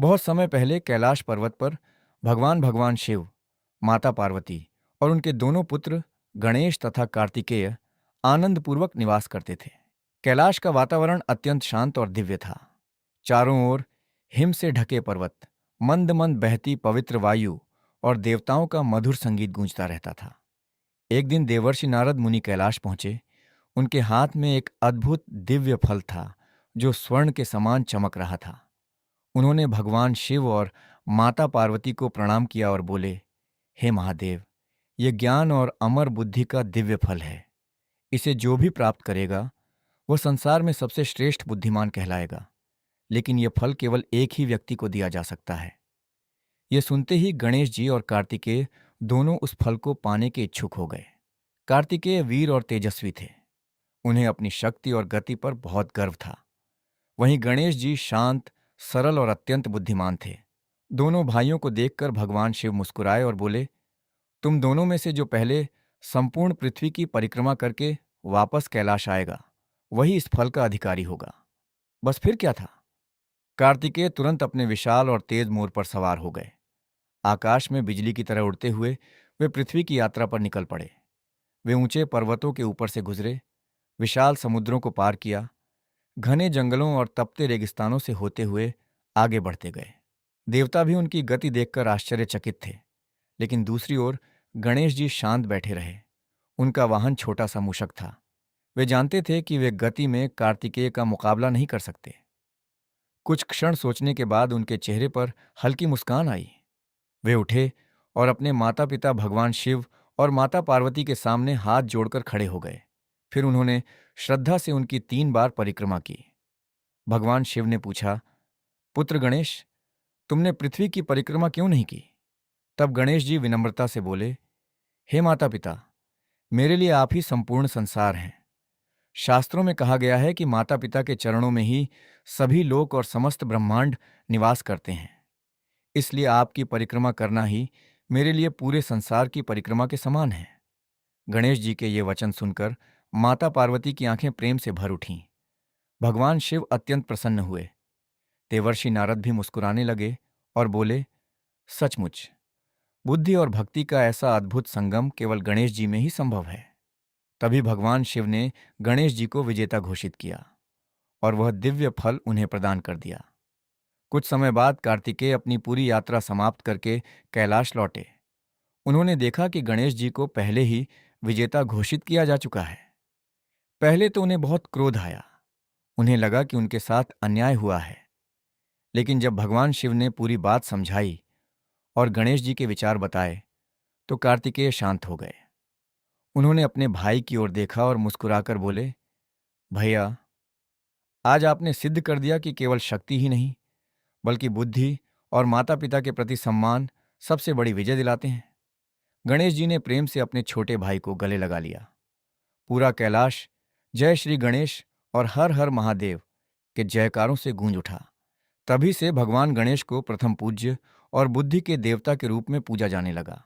बहुत समय पहले कैलाश पर्वत पर भगवान भगवान शिव, माता पार्वती और उनके दोनों पुत्र गणेश तथा कार्तिकेय आनंदपूर्वक निवास करते थे। कैलाश का वातावरण अत्यंत शांत और दिव्य था। चारों ओर हिम से ढके पर्वत, मंद मंद बहती पवित्र वायु और देवताओं का मधुर संगीत गूंजता रहता था। एक दिन देवर्षि नारद मुनि कैलाश पहुंचे। उनके हाथ में एक अद्भुत दिव्य फल था जो स्वर्ण के समान चमक रहा था। उन्होंने भगवान शिव और माता पार्वती को प्रणाम किया और बोले, हे महादेव, ये ज्ञान और अमर बुद्धि का दिव्य फल है। इसे जो भी प्राप्त करेगा वह संसार में सबसे श्रेष्ठ बुद्धिमान कहलाएगा। लेकिन यह फल केवल एक ही व्यक्ति को दिया जा सकता है। यह सुनते ही गणेश जी और कार्तिकेय दोनों उस फल को पाने के इच्छुक हो गए। कार्तिकेय वीर और तेजस्वी थे। उन्हें अपनी शक्ति और गति पर बहुत गर्व था। वहीं गणेश जी शांत, सरल और अत्यंत बुद्धिमान थे। दोनों भाइयों को देखकर भगवान शिव मुस्कुराए और बोले, तुम दोनों में से जो पहले संपूर्ण पृथ्वी की परिक्रमा करके वापस कैलाश आएगा वही इस फल का अधिकारी होगा। बस फिर क्या था। कार्तिकेय तुरंत अपने विशाल और तेज मोर पर सवार हो गए। आकाश में बिजली की तरह उड़ते हुए वे पृथ्वी की यात्रा पर निकल पड़े। वे ऊंचे पर्वतों के ऊपर से गुजरे, विशाल समुद्रों को पार किया, घने जंगलों और तपते रेगिस्तानों से होते हुए आगे बढ़ते गए। देवता भी उनकी गति देखकर आश्चर्यचकित थे। लेकिन दूसरी ओर गणेश जी शांत बैठे रहे। उनका वाहन छोटा सा मूषक था। वे जानते थे कि वे गति में कार्तिकेय का मुकाबला नहीं कर सकते। कुछ क्षण सोचने के बाद उनके चेहरे पर हल्की मुस्कान आई। वे उठे और अपने माता पिता भगवान शिव और माता पार्वती के सामने हाथ जोड़कर खड़े हो गए। फिर उन्होंने श्रद्धा से उनकी 3 बार परिक्रमा की। भगवान शिव ने पूछा, पुत्र गणेश, तुमने पृथ्वी की परिक्रमा क्यों नहीं की? तब गणेश जी विनम्रता से बोले, हे माता पिता, मेरे लिए आप ही संपूर्ण संसार हैं। शास्त्रों में कहा गया है कि माता पिता के चरणों में ही सभी लोक और समस्त ब्रह्मांड निवास करते हैं। इसलिए आपकी परिक्रमा करना ही मेरे लिए पूरे संसार की परिक्रमा के समान है। गणेश जी के ये वचन सुनकर माता पार्वती की आंखें प्रेम से भर उठीं। भगवान शिव अत्यंत प्रसन्न हुए। देवर्षि नारद भी मुस्कुराने लगे और बोले, सचमुच बुद्धि और भक्ति का ऐसा अद्भुत संगम केवल गणेश जी में ही संभव है। तभी भगवान शिव ने गणेश जी को विजेता घोषित किया और वह दिव्य फल उन्हें प्रदान कर दिया। कुछ समय बाद कार्तिकेय अपनी पूरी यात्रा समाप्त करके कैलाश लौटे। उन्होंने देखा कि गणेश जी को पहले ही विजेता घोषित किया जा चुका है। पहले तो उन्हें बहुत क्रोध आया। उन्हें लगा कि उनके साथ अन्याय हुआ है। लेकिन जब भगवान शिव ने पूरी बात समझाई और गणेश जी के विचार बताए तो कार्तिकेय शांत हो गए। उन्होंने अपने भाई की ओर देखा और मुस्कुराकर बोले, भैया, आज आपने सिद्ध कर दिया कि केवल शक्ति ही नहीं बल्कि बुद्धि और माता पिता के प्रति सम्मान सबसे बड़ी विजय दिलाते हैं। गणेश जी ने प्रेम से अपने छोटे भाई को गले लगा लिया। पूरा कैलाश जय श्री गणेश और हर हर महादेव के जयकारों से गूंज उठा। तभी से भगवान गणेश को प्रथम पूज्य और बुद्धि के देवता के रूप में पूजा जाने लगा।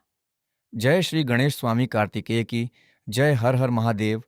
जय श्री गणेश स्वामी कार्तिकेय की जय, हर हर महादेव।